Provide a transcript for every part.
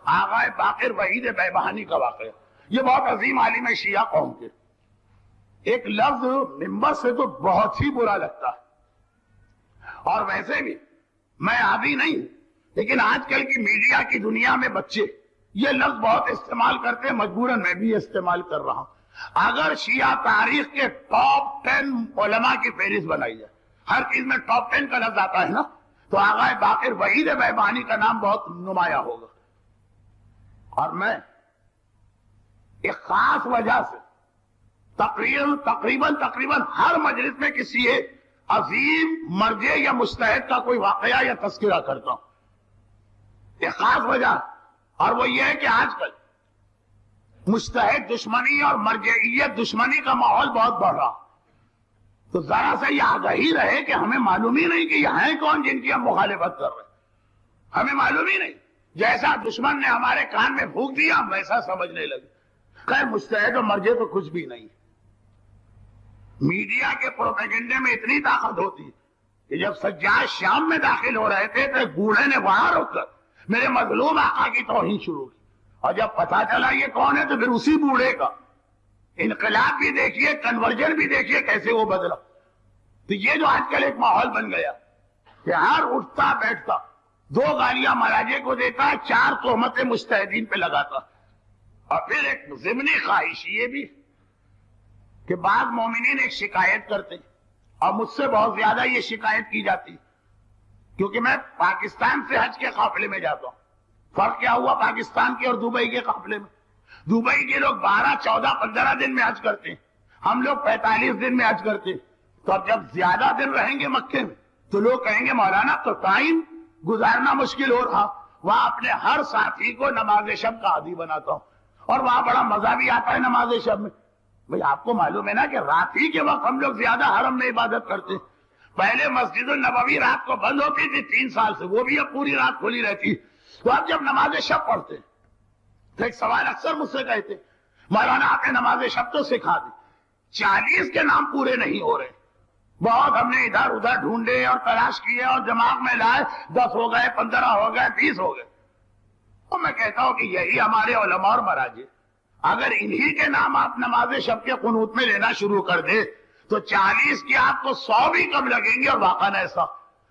آغا باقر وحید بیبہانی کا واقعہ. یہ بہت عظیم عالم ہے شیعہ قوم کے. ایک لفظ ممبر سے تو بہت ہی برا لگتا ہے، اور ویسے بھی میں عادی نہیں، لیکن آج کل کی میڈیا کی دنیا میں بچے یہ لفظ بہت استعمال کرتے ہیں، مجبوراً میں بھی استعمال کر رہا ہوں. اگر شیعہ تاریخ کے ٹاپ 10 علماء کی فہرست بنائی جائے، ہر چیز میں ٹاپ 10 کا لفظ آتا ہے نا، تو آغا باقر وحید بیبہانی کا نام بہت نمایاں ہوگا. اور میں ایک خاص وجہ سے تقریباً ہر مجلس میں کسی ایک عظیم مرجع یا مجتہد کا کوئی واقعہ یا تذکرہ کرتا ہوں. ایک خاص وجہ، اور وہ یہ ہے کہ آج کل مجتہد دشمنی اور مرجعیت دشمنی کا ماحول بہت بڑھ رہا. تو ذرا سا یہ آگاہی رہے کہ ہمیں معلوم ہی نہیں کہ یہ ہیں کون جن کی ہم مخالفت کر رہے ہیں. ہمیں معلوم ہی نہیں. جیسا دشمن نے ہمارے کان میں پھونک دیا ہم ویسا سمجھنے لگے. خیر مجتہد اور مرجع تو کچھ بھی نہیں. میڈیا کے پروپیگنڈے میں اتنی طاقت ہوتی ہے کہ جب سجاد شام میں داخل ہو رہے تھے تو بوڑھے نے وہاں رک کر میرے مظلوم آقا کی توہین شروع کی. اور جب پتا چلا یہ کون ہے تو پھر اسی بوڑھے کا انقلاب بھی دیکھیے، کنورجن بھی دیکھیے کیسے وہ بدلا. تو یہ جو آج کل ایک ماحول بن گیا کہ ہر اٹھتا بیٹھتا 2 گالیاں مراجع کو دیتا، 4 تہمتیں مجتہدین پہ لگاتا. اور پھر ایک ضمنی خواہش یہ بھی کہ بعض مومنین ایک شکایت کرتے، اور مجھ سے بہت زیادہ یہ شکایت کی جاتی کیونکہ میں پاکستان سے حج کے قافلے میں جاتا ہوں. فرق کیا ہوا پاکستان کے اور دبئی کے قافلے میں؟ دبئی کے لوگ 12, 14, 15 دن میں حج کرتے ہیں، ہم لوگ 45 دن میں حج کرتے ہیں. تو اب جب زیادہ دن رہیں گے مکے میں تو لوگ کہیں گے مولانا تو ٹائم گزارنا مشکل ہو رہا. وہاں اپنے ہر ساتھی کو نماز شب کا عادی بناتا ہوں، اور وہاں بڑا مزہ بھی آتا ہے نماز شب میں. بھئی آپ کو معلوم ہے نا کہ رات ہی کے وقت ہم لوگ زیادہ حرم میں عبادت کرتے ہیں. پہلے مسجد النبوی رات کو بند ہوتی تھی 3 سال سے، وہ بھی اب پوری رات کھلی رہتی. تو اب جب نماز شب پڑھتے تو ایک سوال اکثر مجھ سے کہتے مولانا آپ نے نماز شب تو سکھا دی، 40 کے نام پورے نہیں ہو رہے. بہت ہم نے ادھر ادھر ڈھونڈے اور تلاش کیے اور دماغ میں لائے، 10 ہو گئے، 15 ہو گئے، 20 ہو گئے. تو میں کہتا ہوں کہ یہی ہمارے علماء اور مراجع، اگر انہی کے نام آپ نماز شب کے قنوت میں لینا شروع کر دے تو 40 کی آپ کو 100 بھی کم لگیں گے. اور واقعا ایسا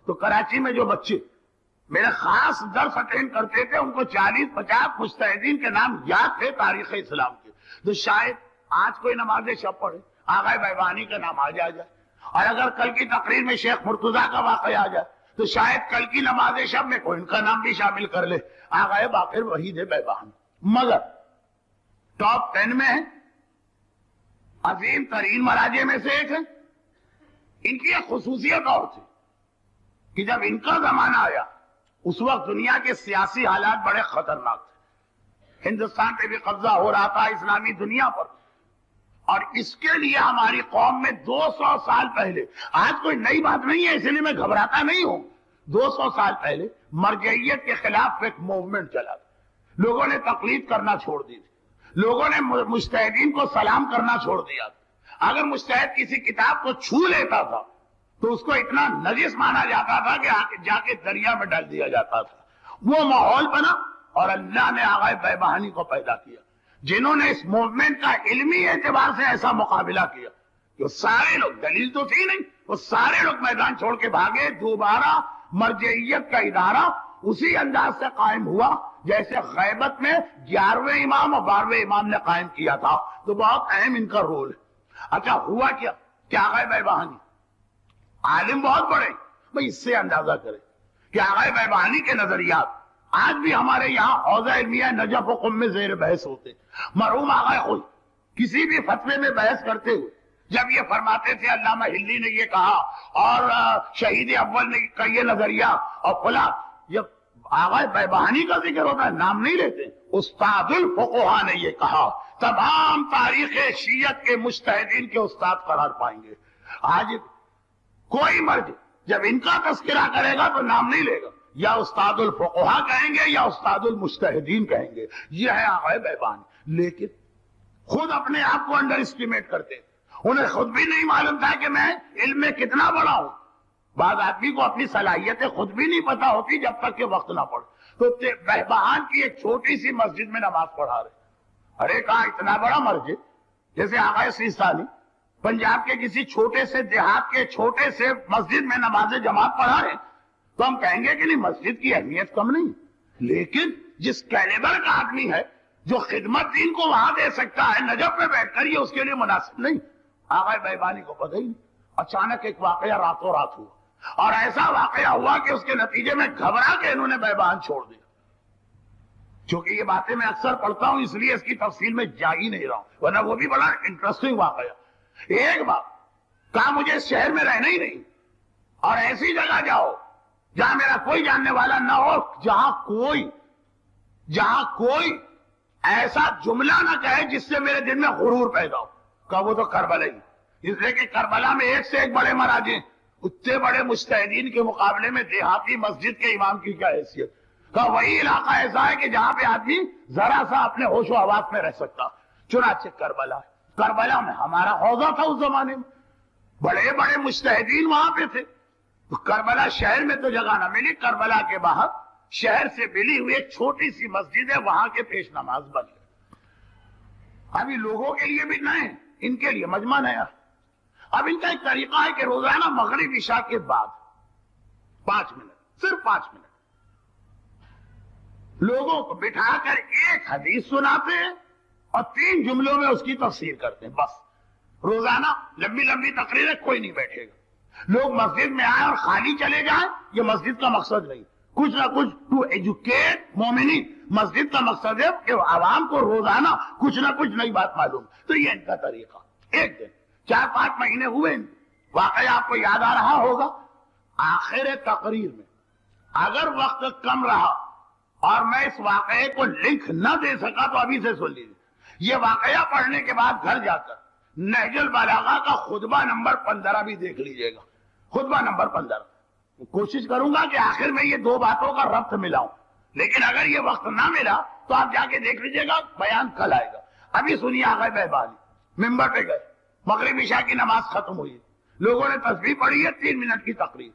تو کراچی میں جو بچے میرے خاص درس اٹینڈ کرتے تھے ان کو 40-50 مجتہدین کے نام یاد تھے تاریخ اسلام کے. تو شاید آج کوئی نماز شب پڑھے آغا بیبہانی کا نام آ جائے، اور اگر کل کی تقریر میں شیخ مرتضیٰ کا واقعہ آ جائے تو شاید کل کی نماز شب میں کوئی ان کا نام بھی شامل کر لے، آغا باقر وحید بیبہانی. مگر ٹاپ 10 میں ہے، عظیم ترین مراجع میں سے ایک ہے. ان کی ایک خصوصیت اور تھی کہ جب ان کا زمانہ آیا اس وقت دنیا کے سیاسی حالات بڑے خطرناک تھے. ہندوستان پہ بھی قبضہ ہو رہا تھا، اسلامی دنیا پر. اور اس کے لیے ہماری قوم میں 200 سال پہلے، آج کوئی نئی بات نہیں ہے اس لیے میں گھبراتا نہیں ہوں، 200 سال پہلے مرجعیت کے خلاف ایک موومنٹ چلا تھا. لوگوں نے تقلید کرنا چھوڑ دی تھی، لوگوں نے مجتہدین کو سلام کرنا چھوڑ دیا تھا. اگر مجتہد کسی کتاب کو چھو لیتا تھا تو اس کو اتنا نجس مانا جاتا تھا کہ جا کے دریا میں ڈال دیا جاتا تھا. وہ ماحول بنا اور اللہ نے آغا بیبہانی کو پیدا کیا جنہوں نے اس موومنٹ کا علمی اعتبار سے ایسا مقابلہ کیا کہ سارے لوگ، دلیل تو تھی نہیں، وہ سارے لوگ میدان چھوڑ کے بھاگے. دوبارہ مرجعیت کا ادارہ اسی انداز سے قائم ہوا جیسے غیبت میں 11ویں امام اور 12ویں امام نے قائم کیا تھا. تو بہت اہم ان کا رول ہے. اچھا ہوا کیا کہ آغا بیبہانی عالم بہت بڑے، بھئی اس سے اندازہ کریں کہ آغا بیبہانی کے نظریات آج بھی ہمارے یہاں حوزہ علمیہ نجف و قم میں زیر بحث ہوتے. مرحوم آغا خود کسی بھی فتوے میں بحث کرتے ہوئے جب یہ فرماتے تھے علامہ ہلی نے یہ کہا اور شہید اول نے کا یہ نظریہ اور فلاں، جب آغا بیبہانی کا ذکر ہوتا ہے نام نہیں لیتے. استاد الفقہا نے یہ کہا، تمام تاریخ شیعت کے مجتہدین کے استاد قرار پائیں گے. آج کوئی مرجع جب ان کا تذکرہ کرے گا تو نام نہیں لے گا، یا استاد الفقہا کہیں گے یا استاد المجتہدین کہیں گے. یہ ہے آغا بیبہانی. لیکن خود اپنے آپ کو انڈر اسٹیمیٹ کرتے، انہیں خود بھی نہیں معلوم تھا کہ میں علم میں کتنا بڑا ہوں. بعض آدمی کو اپنی صلاحیتیں خود بھی نہیں پتا ہوتی جب تک کہ وقت نہ پڑے. تو بہبہان کی ایک چھوٹی سی مسجد میں نماز پڑھا رہے. ارے کہا اتنا بڑا مسجد, جیسے آقا سیستانی پنجاب کے کسی چھوٹے سے دیہات کے چھوٹے سے مسجد میں نماز جماعت پڑھا رہے, تو ہم کہیں گے کہ نہیں مسجد کی اہمیت کم نہیں, لیکن جس کیلیبر کا آدمی ہے جو خدمت دین کو وہاں دے سکتا ہے نجف میں بیٹھ کر, یہ اس کے لیے مناسب نہیں. آقا بہبانی کو پتہ ہی نہیں. اچانک ایک واقعہ راتوں رات ہوا, اور ایسا واقعہ ہوا کہ اس کے نتیجے میں گھبرا کے انہوں نے بہبان چھوڑ دیا. چونکہ یہ باتیں میں اکثر پڑھتا ہوں اس لیے اس کی تفصیل میں جا ہی نہیں رہا ہوں, ورنہ وہ بھی بڑا انٹرسٹنگ واقعہ. ایک بات کہا, مجھے اس شہر میں رہنا ہی نہیں, اور ایسی جگہ جاؤ جہاں میرا کوئی جاننے والا نہ ہو, جہاں کوئی ایسا جملہ نہ کہے جس سے میرے دل میں غرور پیدا ہو. کہا وہ تو کربلا ہی, اس لیے کہ کربلا میں ایک سے ایک بڑے مراجع, اتنے بڑے مجتہدین کے مقابلے میں دیہاتی مسجد کے امام کی کیا حیثیت. کہا وہی علاقہ ایسا ہے کہ جہاں پہ آدمی ذرا سا اپنے ہوش و حواس میں رہ سکتا. چنانچہ کربلا ہے. کربلا میں ہمارا حوضہ تھا اس زمانے میں, بڑے بڑے مجتہدین وہاں پہ تھے. کربلا شہر میں تو جگہ نہ ملی, کربلا کے باہر شہر سے ملی ہوئی ایک چھوٹی سی مسجد ہے, وہاں کے پیش نماز بن گئے. ابھی لوگوں کے لیے بھی نئے, ان کے لیے مجمع نیا. اب ان کا ایک طریقہ ہے کہ روزانہ مغرب عشاء کے بعد 5 منٹ, صرف 5 منٹ لوگوں کو بٹھا کر ایک حدیث سناتے ہیں اور 3 جملوں میں اس کی تفسیر کرتے ہیں. بس روزانہ لمبی لمبی تقریریں کوئی نہیں بیٹھے گا. لوگ مسجد میں آئے اور خالی چلے جائیں, یہ مسجد کا مقصد نہیں. کچھ نہ کچھ ٹو ایجوکیٹ مومنین, مسجد کا مقصد ہے کہ عوام کو روزانہ کچھ نہ کچھ نئی بات معلوم. تو یہ ان کا طریقہ. ایک دن 4-5 مہینے ہوئے, واقعہ آپ کو یاد آ رہا ہوگا. آخر تقریر میں اگر وقت کم رہا اور میں اس واقعے کو لنک نہ دے سکا تو ابھی سے سن لیجیے. یہ واقعہ پڑھنے کے بعد گھر جا کر نہج البلاغہ کا خطبہ نمبر 15 بھی دیکھ لیجئے گا. خطبہ نمبر 15. کوشش کروں گا کہ آخر میں یہ 2 باتوں کا ربط ملاؤں, لیکن اگر یہ وقت نہ ملا تو آپ جا کے دیکھ لیجئے گا, بیان کل آئے گا. ابھی سنیے آقا بہبانی ممبر پہ گئے, مغرب عشاء کی نماز ختم ہوئی, لوگوں نے تسبیح پڑھی ہے, 3 منٹ کی تقریر.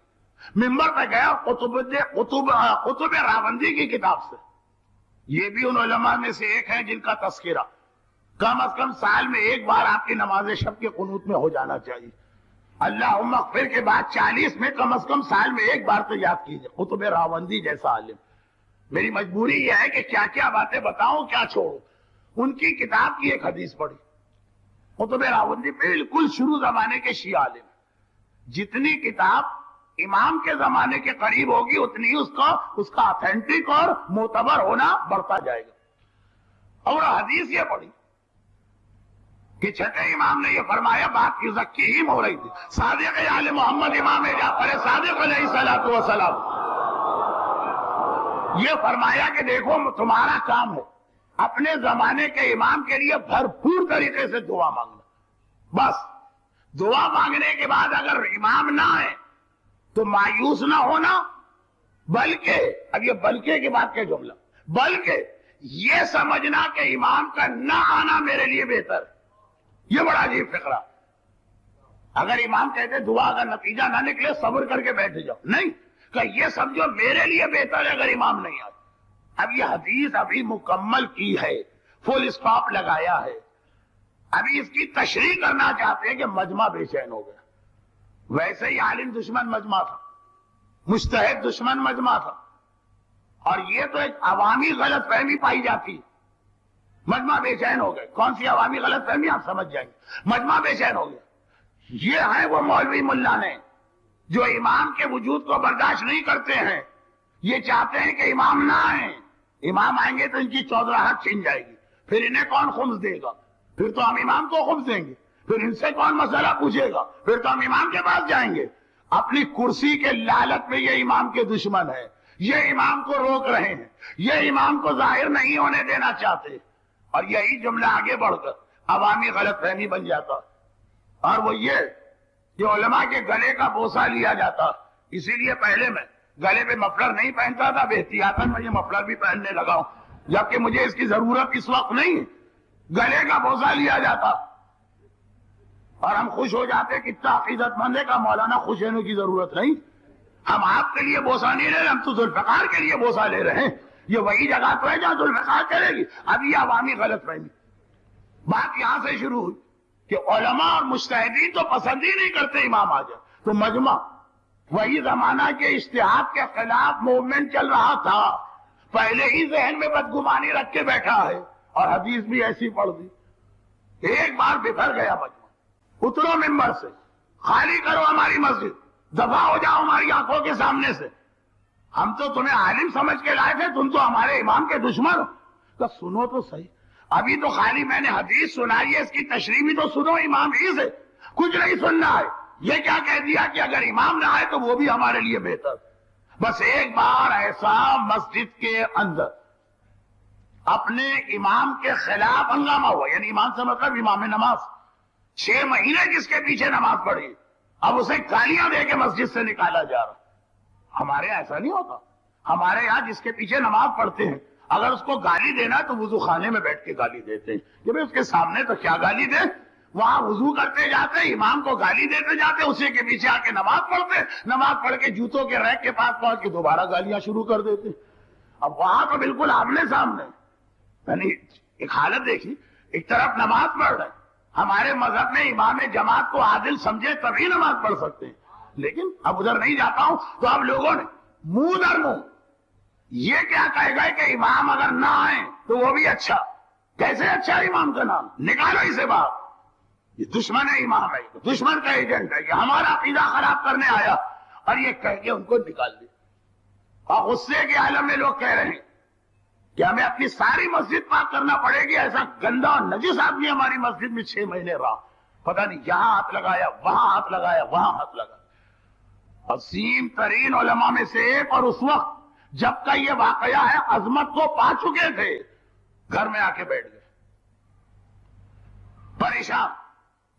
ممبر پہ گیا قطب راوندی کی کتاب سے, یہ بھی ان علماء میں سے ایک ہے جن کا تذکرہ کم از کم سال میں ایک بار آپ کی نماز شب کے قنوت میں ہو جانا چاہیے. اللہم اغفر کے بعد 40 میں کم از کم سال میں ایک بار تو یاد کیجئے. قطب راوندی جیسا عالم. میری مجبوری یہ ہے کہ کیا کیا باتیں بتاؤں کیا چھوڑوں. ان کی کتاب کی ایک حدیث پڑھی. قطب راوندی بالکل شروع زمانے کے شیعہ عالم. جتنی کتاب امام کے زمانے کے قریب ہوگی اتنی ہی اس کا اتھینٹک اور معتبر ہونا بڑھتا جائے گا. اور حدیث یہ پڑھی کہ چھٹے امام نے یہ فرمایا, بات یزکیہم ہو رہی تھی, صادق آل محمد امام جعفر صادق علیہ الصلوۃ والسلام, یہ فرمایا کہ دیکھو تمہارا کام ہے اپنے زمانے کے امام کے لیے بھرپور طریقے سے دعا مانگنا. بس دعا مانگنے کے بعد اگر امام نہ آئے تو مایوس نہ ہونا, بلکہ اب یہ بلکہ کے بعد کیا جملہ, بلکہ یہ سمجھنا کہ امام کا نہ آنا میرے لیے بہتر. یہ بڑا عجیب فقرہ. اگر امام کہتے دعا کا نتیجہ نہ نکلے صبر کر کے بیٹھ جاؤ, نہیں کہ یہ سمجھو میرے لیے بہتر ہے اگر امام نہیں آتا. اب یہ حدیث ابھی مکمل کی ہے, فل اسٹاپ لگایا ہے, ابھی اس کی تشریح کرنا چاہتے ہیں کہ مجمع بے چین ہو گیا. ویسے ہی عالم دشمن مجمع تھا, مجتہد دشمن مجمع تھا, اور یہ تو ایک عوامی غلط فہمی پائی جاتی. مجمع بے چین ہو گئے. کون سی عوامی غلط فہمی آپ سمجھ جائیں گے. مجمع بے چین ہو گیا. یہ ہیں وہ مولوی ملانے جو امام کے وجود کو برداشت نہیں کرتے ہیں. یہ چاہتے ہیں کہ امام نہ آئیں, امام آئیں گے تو ان کی چودراہٹ چھن جائے گی, پھر انہیں کون خمس دے گا, پھر تو ہم امام کو خمس دیں گے, پھر ان سے کون مسئلہ پوچھے گا, پھر تو ہم امام کے پاس جائیں گے. اپنی کرسی کے لالچ میں یہ امام کے دشمن ہے, یہ امام کو روک رہے ہیں, یہ امام کو ظاہر نہیں ہونے دینا چاہتے. اور یہی جملہ آگے بڑھ کر عوامی غلط فہمی بن جاتا, اور وہ یہ کہ علماء کے گلے کا بوسہ لیا جاتا. اسی لیے پہلے میں گلے پہ مفلر نہیں پہنتا تھا, بے احتیاطاً میں یہ مفلر بھی پہننے لگا ہوں, جبکہ مجھے اس کی ضرورت اس وقت نہیں. گلے کا بوسہ لیا جاتا اور ہم خوش ہو جاتے کہ اتنا عقیدت مند ہے کہ مولانا خوش ہونے کی ضرورت نہیں, ہم آپ کے لیے بوسہ نہیں لے رہے, ہم تو ذوالفقار کے لیے بوسہ لے رہے ہیں. یہ وہی جگہ تو ہے جہاں ذوالفقار چلے گی. اب یہ عوامی غلط فہمی. بات یہاں سے شروع ہوئی کہ علماء اور مجتہدین تو پسند ہی نہیں کرتے امام آ جائے. تو مجمع وہی زمانہ کے اجتہاد کے خلاف موومنٹ چل رہا تھا، پہلے ہی ذہن میں بدگمانی رکھ کے بیٹھا ہے اور حدیث بھی ایسی پڑھ دی. ایک بار بفر گیا مجمع. اترو ممبر سے، خالی کرو ہماری مسجد، دفع ہو جاؤ ہماری آنکھوں کے سامنے سے. ہم تو تمہیں عالم سمجھ کے لائے تھے، تم تو ہمارے امام کے دشمن ہو. تو سنو تو صحیح، ابھی تو خالی میں نے حدیث سنائی ہے، اس کی تشریح بھی تو سنو امام ہی سے. کچھ نہیں سننا ہے. یہ کیا کہہ دیا کہ اگر امام نہ آئے تو وہ بھی ہمارے لیے بہتر. بس ایک بار ایسا مسجد کے اندر اپنے امام کے خلاف ہنگامہ ہوا، یعنی امام سے مطلب امام نماز، 6 مہینے جس کے پیچھے نماز پڑھی، اب اسے گالیاں دے کے مسجد سے نکالا جا رہا. ہمارے ایسا نہیں ہوتا. ہمارے یہاں جس کے پیچھے نماز پڑھتے ہیں اگر اس کو گالی دینا ہے تو وضو خانے میں بیٹھ کے گالی دیتے ہیں. جب اس کے سامنے تو کیا گالی دے، وہاں وضو کرتے جاتے، امام کو گالی دیتے جاتے، اسی کے پیچھے آ کے نماز پڑھتے، نماز پڑھ کے جوتوں کے ریک کے پاس پہنچ کے دوبارہ گالیاں شروع کر دیتے. اب وہاں تو بالکل آمنے سامنے، یعنی ایک حالت دیکھی، ایک طرف نماز پڑھ رہے. ہمارے مذہب میں امام جماعت کو عادل سمجھے تبھی نماز پڑھ سکتے ہیں. لیکن اب ادھر نہیں جاتا ہوں تو اب لوگوں نے منہ در منہ یہ کیا کہے گا کہ امام اگر نہ آئے تو وہ بھی اچھا. کیسے اچھا امام کا نام؟ نکالو اسے باہر. یہ دشمن ہے امام ہے، دشمن کا ایجنٹ ہے، یہ ہمارا عقیدہ خراب کرنے آیا، اور یہ کہہ کے ان کو نکال دیا. اور غصے کے عالم میں لوگ کہہ رہے ہیں کہ ہمیں اپنی ساری مسجد پاک کرنا پڑے گی. ایسا گندا اور نجس آدمی ہماری مسجد میں 6 مہینے رہا، پتہ نہیں یہاں ہاتھ لگایا، وہاں ہاتھ لگایا، وہاں ہاتھ لگایا. عظیم ترین علماء میں سے ایک، اور اس وقت جب کا یہ واقعہ ہے عظمت کو پا چکے تھے، گھر میں آ کے بیٹھ گئے پریشان.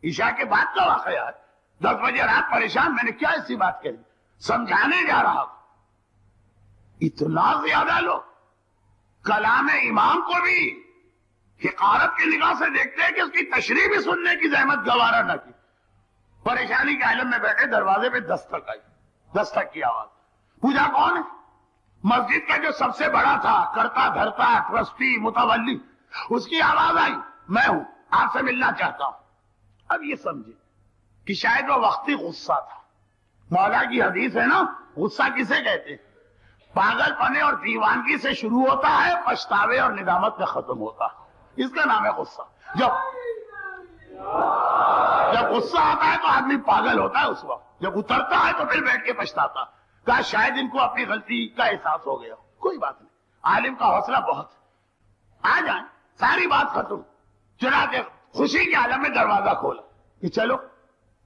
عشاء کے بعد کا واقعہ ہے، 10 بجے رات پریشان. میں نے کیا ایسی بات کہی، سمجھانے جا رہا تھا. اتنا زیادہ لوگ کلام امام کو بھی حقارت کی نگاہ سے دیکھتے ہیں کہ اس کی تشریح بھی سننے کی زحمت گوارا نہ کی. پریشانی کے عالم میں بیٹھے، دروازے پہ دستک آئی، دستک کی آواز. پوچھا کون ہے؟ مسجد کا جو سب سے بڑا تھا، کرتا دھرتا ٹرسٹی متولی، اس کی آواز آئی، میں ہوں، آپ سے ملنا چاہتا ہوں. اب یہ سمجھے کہ شاید وہ وقتی غصہ تھا. مولا کی حدیث ہے نا، غصہ کسے کہتے ہیں؟ پاگل پنے اور دیوانگی سے شروع ہوتا ہے، پچھتاوے اور ندامت میں ختم ہوتا ہے. اس کا نام ہے غصہ. جب غصہ آتا ہے تو آدمی پاگل ہوتا ہے اس وقت، جب اترتا ہے تو پھر بیٹھ کے پچھتاتا کہ شاید ان کو اپنی غلطی کا احساس ہو گیا. کوئی بات نہیں، عالم کا حوصلہ بہت ہے. آ جائیں، ساری بات ختم. چنانچہ خوشی کے عالم میں دروازہ کھولا کہ چلو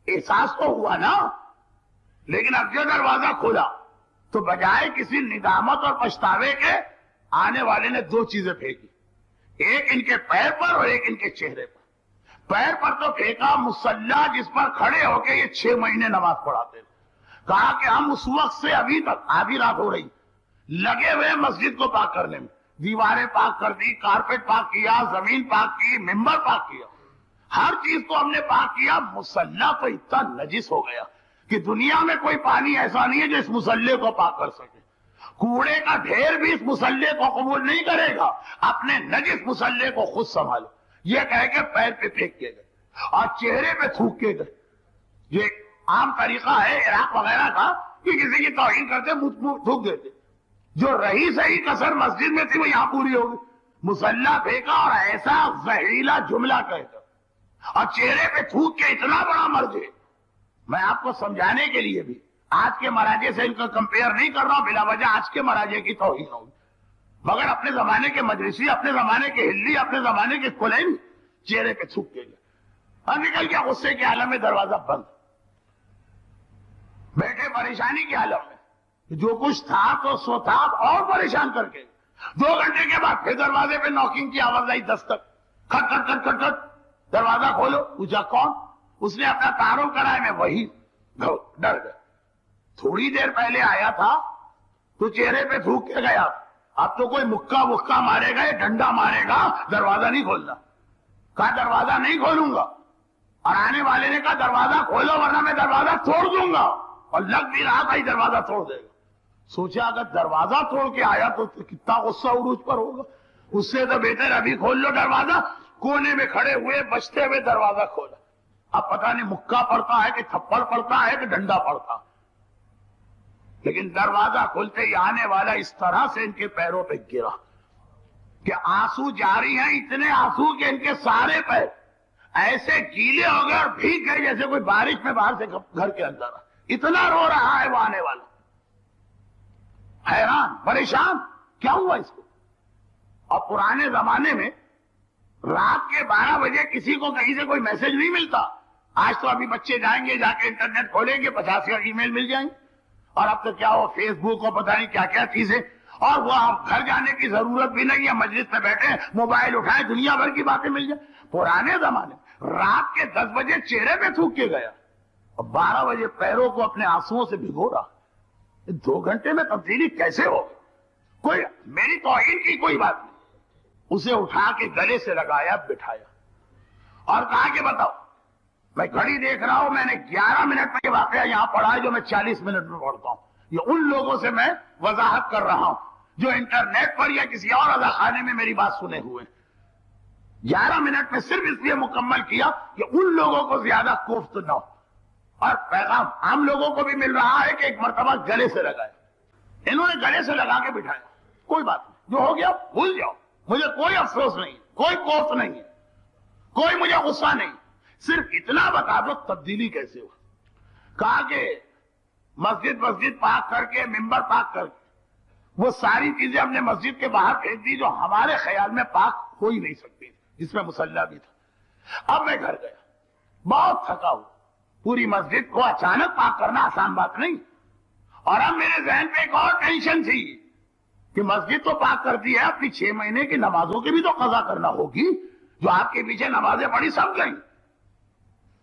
احساس تو ہوا نا. لیکن اب جو دروازہ کھولا تو بجائے کسی ندامت اور پچھتاوے کے، آنے والے نے 2 چیزیں پھینکی، ایک ان کے پیر پر اور ایک ان کے چہرے پر. پیر پر تو پھینکا مصلی جس پر کھڑے ہو کے یہ 6 مہینے نماز پڑھاتے تھے. کہا کہ ہم اس وقت سے ابھی تک، آدھی رات ہو رہی، لگے ہوئے مسجد کو پاک کرنے میں. دیواریں پاک کر دی، کارپیٹ پاک کیا، زمین پاک کی، ممبر پاک کیا، ہر چیز کو ہم نے پاک کیا. مصلی تو اتنا نجس ہو گیا کہ دنیا میں کوئی پانی ایسا نہیں ہے جو اس مصلی کو پاک کر سکے. کوڑے کا ڈھیر بھی اس مصلی کو قبول نہیں کرے گا. اپنے نجس مصلی کو خود سنبھالو، یہ کہہ کے پیر پہ پھینک کے گئے اور چہرے پہ تھوک کے گئے. یہ عام طریقہ ہے عراق وغیرہ کا کہ کسی کی توہین کرتے منہ تھوک دیتے. جو رہی صحیح کسر مسجد میں تھی وہ یہاں پوری ہوگی. مصلی پھینکا اور ایسا زہریلا جملہ کہہ کر اور چہرے پہ تھوک کے اتنا بڑا مرض ہے. میں آپ کو سمجھانے کے لیے بھی آج کے مراجع سے ان کا کمپیئر نہیں کر رہا ہوں، بلا وجہ آج کے مراجع کی توہین ہوگی. مگر اپنے زمانے کے مجلسی، اپنے زمانے کے ہلی، اپنے زمانے کے کلین چہرے پہ تھوک کے گئے اور نکل گیا غصے کے عالم میں. دروازہ بند، بیٹھے پریشانی کے عالم میں. جو کچھ تھا تو سو تھا، اور پریشان کر کے 2 گھنٹے کے بعد پھر دروازے پہ نوکنگ کی آواز آئی، دستک، کھٹ کھٹ کھٹ کھٹ کھٹ. دروازہ کھولو. پوچھا کون؟ اس نے اپنا تعارف کرایا، میں وہی. ڈر گئے. تھوڑی دیر پہلے آیا تھا تو چہرے پہ تھوک کے گیا، اب تو کوئی مکہ وکا مارے گا، ڈنڈا مارے گا، دروازہ نہیں کھولنا. کہا دروازہ نہیں کھولوں گا. اور آنے والے نے کہا دروازہ کھولو ورنہ میں دروازہ توڑ دوں گا. اور لگ بھی رہا تھا ہی دروازہ توڑ دے گا. سوچا اگر دروازہ توڑ کے آیا تو کتنا غصہ عروج پر ہوگا. اس سے تو بہتر ابھی کھول لو دروازہ. کونے میں کھڑے ہوئے بچتے ہوئے دروازہ کھولا. اب پتہ نہیں مکہ پڑتا ہے کہ تھپڑ پڑتا ہے کہ ڈنڈا پڑتا، لیکن دروازہ کھلتے ہی آنے والا اس طرح سے ان کے پیروں پہ گرا کہ آنسو جاری ہیں، اتنے آنسو کہ ان کے سارے پیر ایسے گیلے ہو گئے اور بھیگ گئے جیسے کوئی بارش میں باہر سے گھر کے اندر. اتنا رو رہا ہے وہ آنے والا. حیران پریشان کیا ہوا اس کو. اور پرانے زمانے میں رات کے 12 بجے کسی کو کہیں سے کوئی میسج نہیں ملتا. آج تو ابھی بچے جائیں گے جا کے انٹرنیٹ کھولیں گے 50 کا ای میل مل جائیں گے. اور اب تو کیا ہو فیس بک اور پتہ نہیں کیا کیا چیزیں. اور وہ آپ گھر جانے کی ضرورت بھی نہیں ہے، مجلس میں بیٹھے موبائل اٹھائیں دنیا بھر کی باتیں مل جائیں. پرانے زمانے رات کے 10 بجے چہرے پہ تھوک کے گیا اور 12 بجے پیروں کو اپنے آنسوؤں سے بھگو رہا. 2 گھنٹے میں تبدیلی کیسے ہو؟ کوئی میری توہین کی کوئی بات نہیں. اسے اٹھا کے گلے سے لگایا بٹھایا اور کہا کہ بتاؤ. میں گھڑی دیکھ رہا ہوں، میں نے 11 منٹ میں یہ واقعہ یہاں پڑھا ہے جو میں 40 منٹ میں پڑھتا ہوں. یہ ان لوگوں سے میں وضاحت کر رہا ہوں جو انٹرنیٹ پر یا کسی اور اذاخانے میں میری بات سنے ہوئے. 11 منٹ میں صرف اس لیے مکمل کیا کہ ان لوگوں کو زیادہ کوفت نہ ہو. اور پیغام عام لوگوں کو بھی مل رہا ہے کہ ایک مرتبہ گلے سے لگایا. انہوں نے گلے سے لگا کے بٹھایا. کوئی بات نہیں، جو ہو گیا بھول جاؤ، مجھے کوئی افسوس نہیں، کوئی کوفت نہیں ہے، کوئی مجھے غصہ نہیں. صرف اتنا بتا دو تبدیلی کیسے ہو. کہا کہ مسجد پاک کر کے ممبر پاک کر کے وہ ساری چیزیں ہم نے مسجد کے باہر پھینک دی جو ہمارے خیال میں پاک ہو ہی نہیں سکتی، جس میں مصلی بھی تھا. اب میں گھر گیا، بہت تھکا ہوں. پوری مسجد کو اچانک پاک کرنا آسان بات نہیں. اور اب میرے ذہن پہ ایک اور ٹینشن تھی کہ مسجد تو پاک کر دی ہے، اپنی 6 مہینے کی نمازوں کی بھی تو قضا کرنا ہوگی. جو آپ کے پیچھے نمازیں پڑھی سب گئیں.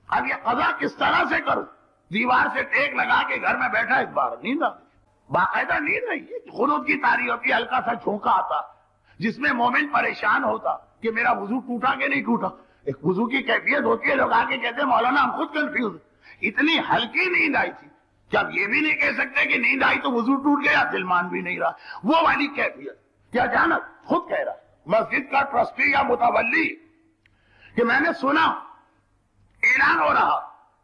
اب یہ قضا کس طرح سے کروں؟ دیوار سے ٹیک لگا کے گھر میں بیٹھا. ایک بار نیند آ گئی، باقاعدہ نیند نہیں، خنوت کی تاری ہوتی، ہلکا سا جھونکا آتا جس میں مومن پریشان ہوتا کہ میرا وضو ٹوٹا کہ نہیں ٹوٹا. ایک وضو کی کیفیت ہوتی ہے، لوگ آگے کہتے ہیں مولانا ہم خود کنفیوز. اتنی ہلکی نیند آئی تھی کہ اب یہ بھی نہیں کہہ سکتے کہ نیند آئی تو وضو ٹوٹ گیا، دل مان بھی نہیں رہا. وہ والی کیفیت کیا جانت خود کہہ رہا مسجد کا ٹرسٹی یا متولی کہ میں نے سنا اعلان ہو رہا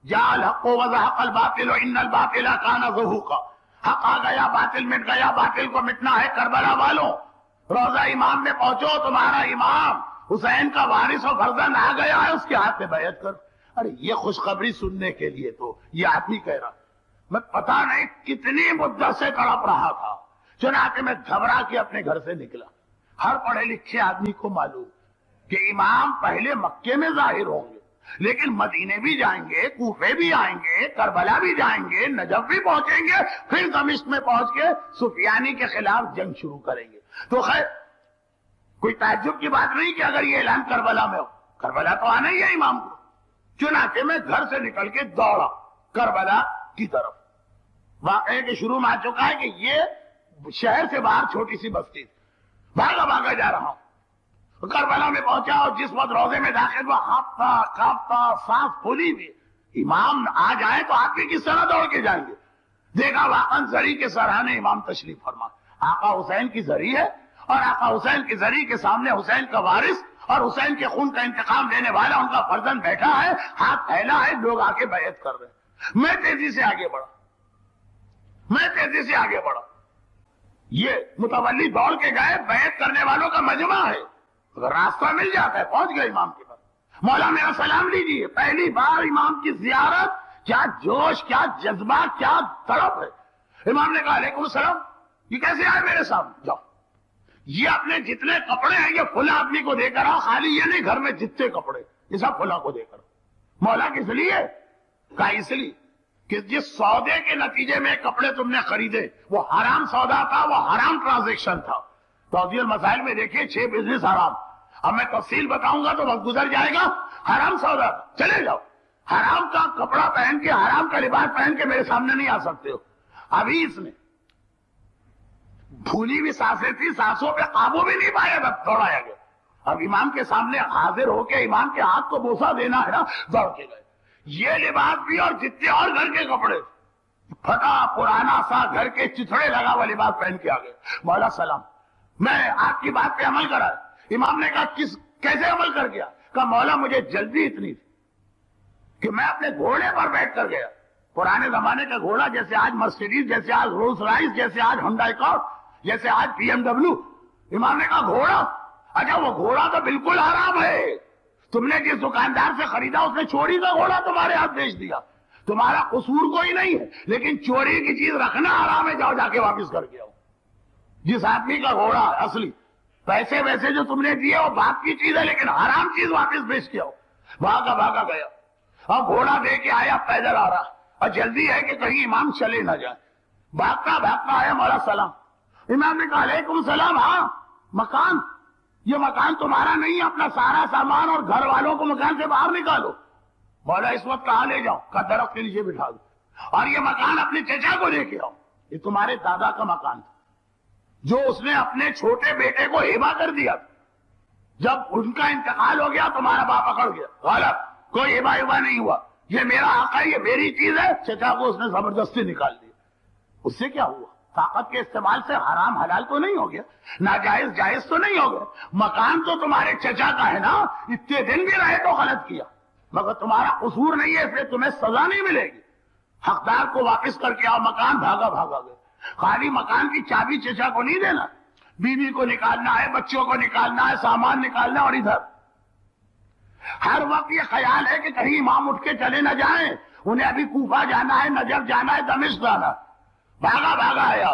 جا الحق وزهق الباطل ان الباطل کان زهوقا. حق آ گیا، باطل مٹ گیا، باطل کو مٹنا ہے. کربلا والوں روضہ امام میں پہنچو، تمہارا امام حسین کا وارث و فرزند آ گیا ہے، اس کے ہاتھ میں بیعت کر. ارے یہ خوشخبری سننے کے لیے تو یہ آدمی کہہ رہا میں پتہ نہیں کتنی مدت سے تڑپ رہا تھا. چنانچہ میں گھبرا کے اپنے گھر سے نکلا. ہر پڑھے لکھے آدمی کو معلوم کہ امام پہلے مکے میں ظاہر ہوں گے، لیکن مدینے بھی جائیں گے، کوفے بھی آئیں گے، کربلا بھی جائیں گے، نجف بھی پہنچیں گے، پھر دمشق میں پہنچ کے سفیانی کے خلاف جنگ شروع کریں گے. تو خیر کوئی تعجب کی بات نہیں کہ اگر یہ اعلان کربلا میں ہو. کربلا تو آنا ہی ہے امام کو. چنانچہ میں گھر سے نکل کے دوڑا کربلا کی طرف. واقعے کے شروع میں آ چکا ہے کہ یہ شہر سے باہر چھوٹی سی بستی تھی. بھاگا بھاگا جا رہا ہوں. کربلا میں پہنچا اور جس وقت روزے میں داخل ہوا ہاپتا کاپتا سانس پھولی ہوئی. امام آ جائیں تو آپ بھی کس طرح دوڑ کے جائیں گے. دیکھا واقعا زری کے سرحانے امام تشریف فرما. آقا حسین کی زری ہے اور آقا حسین کی زری کے سامنے حسین کا وارث اور حسین کے خون کا انتقام لینے والا ان کا فرزند بیٹھا ہے، ہاتھ پھیلا ہے، لوگ آ کے بیعت کر رہے ہیں. میں تیزی سے آگے بڑھا. یہ متولی دوڑ کے گئے، بیعت کرنے والوں کا مجمع ہے. اگر راستہ مل جاتا ہے پہنچ گئے امام کے پاس. مولا میرا سلام لیجیے. پہلی بار امام کی زیارت، کیا جوش، کیا جذبہ، کیا تڑپ ہے. امام نے کہا علیکم السلام. یہ کیسے آئے میرے سامنے؟ جاؤ یہ اپنے جتنے کپڑے ہیں یہ فلاں آدمی کو دے کر آؤ. خالی یہ نہیں گھر میں جتنے کپڑے یہ سب فلاں کو دے کر. مولا کس لیے؟ کہا اس لیے کہ جس سودے کے نتیجے میں کپڑے تم نے خریدے وہ حرام سودا تھا، وہ حرام ٹرانزیکشن تھا. توضیح المسائل میں دیکھیے 6 بزنس حرام. اب میں تفصیل بتاؤں گا تو وقت گزر جائے گا. حرام سودا تھا. چلے جاؤ. حرام کا کپڑا پہن کے، حرام کا لباس پہن کے میرے سامنے نہیں آ سکتے ہو. ابھی اس نے بھولی بھی سانسیں تھی، سانسوں پہ قابو بھی نہیں پایا، تب دوڑایا گیا. اب امام کے سامنے حاضر ہو کے امام کے ہاتھ کو بوسہ دینا ہے نا، دوڑ کے گئے. یہ لباس بھی اور جتنے اور گھر کے کپڑے پھٹا پرانا سا گھر کے چتھڑے لگا ہوا لباس پہن کے آ گئے. مولا سلام میں آپ کی بات پہ عمل کرا. امام نے کہا کیسے عمل کر گیا؟ کہا مولا مجھے جلدی اتنی تھی کہ میں اپنے گھوڑے پر بیٹھ کر گیا. پرانے زمانے کا گھوڑا جیسے آج مرسیڈیز، جیسے آج رولز رائس، جیسے آج ہنڈا اکارڈ، جیسے آج BMW. امام نے کہا گھوڑا؟ اچھا وہ گھوڑا تو بالکل حرام ہے. تم نے جس دکاندار سے خریدا اس نے چوری کا گھوڑا تمہارے ہاتھ بیچ دیا. تمہارا قصور کوئی نہیں ہے، لیکن چوری کی چیز رکھنا حرام ہے. جاؤ جا کے واپس کر کے آؤ. جس آدمی کا گھوڑا اصلی پیسے ویسے جو تم نے دیے وہ باپ کی چیز ہے، لیکن حرام چیز واپس بیچ کے آؤ. بھاگا گیا اور گھوڑا دے کے آیا، پیدل آ رہا اور جلدی ہے کہ کہیں امام چلے نہ جائے. بھاگتا آیا. مولا سلام. امام نے کہا علیکم السلام. ہاں مکان، یہ مکان تمہارا نہیں ہے، اپنا سارا سامان اور گھر والوں کو مکان سے باہر نکالو. مولا اس وقت کہاں لے جاؤ؟ کا درخت کے نیچے بٹھا دو. اور یہ مکان اپنے چچا کو لے کے آؤ. یہ تمہارے دادا کا مکان تھا جو اس نے اپنے چھوٹے بیٹے کو ہبہ کر دیا. جب ان کا انتقال ہو گیا تمہارا باپ اکڑ گیا. غلط، کوئی ہبہ نہیں ہوا. یہ میرا حق ہے، یہ میری چیز ہے. چچا کو اس نے زبردستی نکال دیا. اس سے کیا ہوا؟ طاقت کے استعمال سے حرام حلال تو نہیں ہو گیا، ناجائز جائز تو نہیں ہو گیا. مکان تو تمہارے چچا کا ہے نا، اتنے دن بھی رہے تو غلط کیا، مگر تمہارا قصور نہیں ہے، اس لیے تمہیں سزا نہیں ملے گی. حقدار کو واپس کر کے آؤ. مکان بھاگا گئے. خالی مکان کی چابی چچا کو نہیں دینا، بیوی کو نکالنا ہے، بچوں کو نکالنا ہے، سامان نکالنا. اور ادھر ہر وقت یہ خیال ہے کہ کہیں امام اٹھ کے چلے نہ جائیں، انہیں ابھی کوفہ جانا ہے، نجف جانا ہے، دمشق جانا. بھاگا آیا.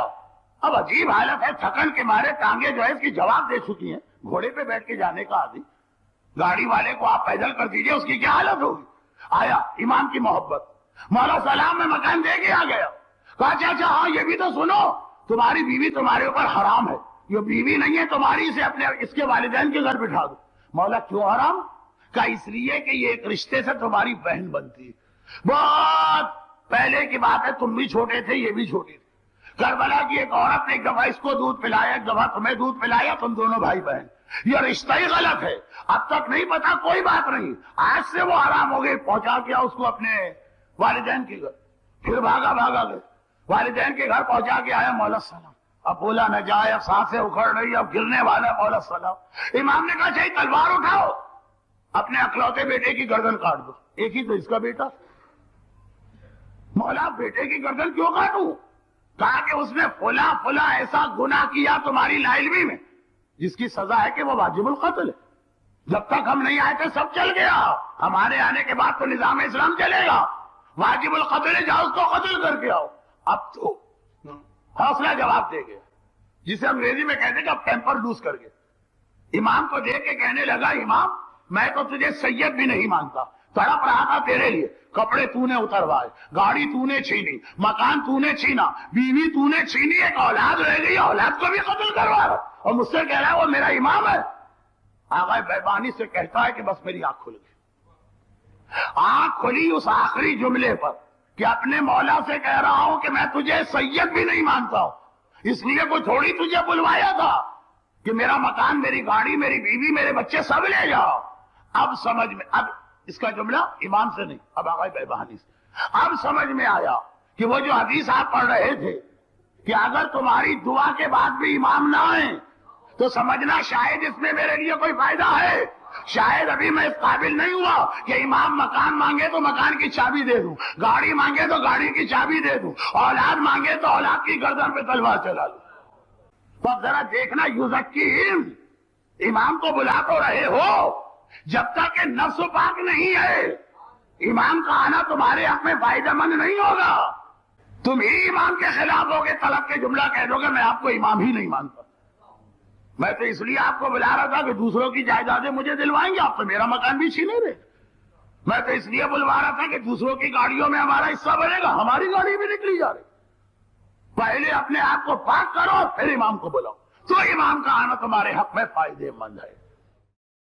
اب عجیب حالت ہے، تھکن کے مارے ٹانگیں جو ہے اس کی جواب دے چکی ہیں. گھوڑے پہ بیٹھ کے جانے کا عادی، گاڑی والے کو آپ پیدل کر دیجئے، اس کی کیا حالت ہوگی. آیا امام کی محبت. مولا سلام میں مکان دے کے آ گیا. کہا چاچا ہاں یہ بھی تو سنو، تمہاری بیوی تمہارے اوپر حرام ہے. یہ بیوی نہیں ہے تمہاری، اسے اپنے اس کے والدین کے گھر بٹھا دو. مولا کیوں حرام؟ کہا اس لیے کہ یہ ایک رشتے سے تمہاری بہن بنتی ہے. بہت پہلے کی بات ہے، تم بھی چھوٹے تھے، یہ بھی چھوٹی تھی. کربلا کی ایک عورت نے ایک دفعہ اس کو دودھ پلایا، ایک دفعہ تمہیں دودھ پلایا، تم دونوں بھائی بہن. یہ رشتہ ہی غلط ہے. اب تک نہیں پتا، کوئی بات نہیں، آج سے وہ حرام ہو گئی. پہنچا کیا اس کو اپنے والدین کے گھر. پھر بھاگا گئے. والدین کے گھر پہنچا کے آیا. مولا سلام. اب بولا نہ جائے، اب سانسیں اکھڑ رہی، اب گرنے والا. مولا سلام. امام نے کہا چاہیے تلوار اٹھاؤ، اپنے اکلوتے بیٹے کی گردن کاٹ دو. ایک ہی تو اس کا بیٹا. مولا بیٹے کی گردن کیوں کاٹوں؟ کہا کہ اس نے فلا ایسا گناہ کیا تمہاری لا علمی میں جس کی سزا ہے کہ وہ واجب القتل ہے. جب تک ہم نہیں آئے تھے سب چل گیا، ہمارے آنے کے بعد تو نظام اسلام چلے گا. واجب القتل ہے، جاؤ اس کو قتل کر کے آؤ. اب تو حوصلہ جواب دے گیا، جسے انگریزی میں کہتے کہ اب ٹیمپر لوز کر گئے. امام کو دیکھ کے کہنے لگا امام میں تو تجھے سید بھی نہیں مانتا، تڑپ رہا تھا تیرے لیے. کپڑے تو نے اتروائے، گاڑی تو نے چھینی، مکان تو نے چھینا، بیوی تو نے چھینی، ایک اولاد رہ گئی، اولاد کو بھی قتل کروا رہا اور مجھ سے کہہ رہا ہے وہ میرا امام ہے. آغا بیبانی سے کہتا ہے کہ بس میری آنکھ کھل گئی. آنکھ کھلی اس آخری جملے پر کہ اپنے مولا سے کہہ رہا ہوں کہ میں تجھے سید بھی نہیں مانتا ہوں، اس لیے کوئی تھوڑی تجھے بلوایا تھا کہ میرا مکان، میری گاڑی، میری بیوی، میرے بچے سب لے جاؤ. اب سمجھ میں، اب اس کا جملہ امام سے نہیں، اب آغا بیبانی سے. اب سمجھ میں آیا کہ وہ جو حدیث آپ پڑھ رہے تھے کہ اگر تمہاری دعا کے بعد بھی امام نہ آئے تو سمجھنا شاید اس میں میرے لیے کوئی فائدہ ہے. شاید ابھی میں اس قابل نہیں ہوا کہ امام مکان مانگے تو مکان کی چابی دے دوں، گاڑی مانگے تو گاڑی کی چابی دے دوں، اولاد مانگے تو اولاد کی گردن پہ تلوار چلا لوں. تو ذرا دیکھنا یزکیہم، امام کو بلا تو رہے ہو، جب تک کہ نفس پاک نہیں ہے امام کا آنا تمہارے حق میں فائدہ مند نہیں ہوگا. تم ہی امام کے خلاف ہوگے، طلب کے جملہ کہہ دو گے میں آپ کو امام ہی نہیں مانتا. میں تو اس لیے آپ کو بلا رہا تھا کہ دوسروں کی جائیدادیں مجھے دلوائیں گے، آپ تو میرا مکان بھی چھینے رہے. میں تو اس لیے بلوا رہا تھا کہ دوسروں کی گاڑیوں میں ہمارا حصہ بنے گا، ہماری گاڑی بھی نکلی جا رہی. پہلے اپنے آپ کو پاک کرو پھر امام کو بلاؤ، تو امام کا آنا تمہارے حق میں فائدے مند ہے.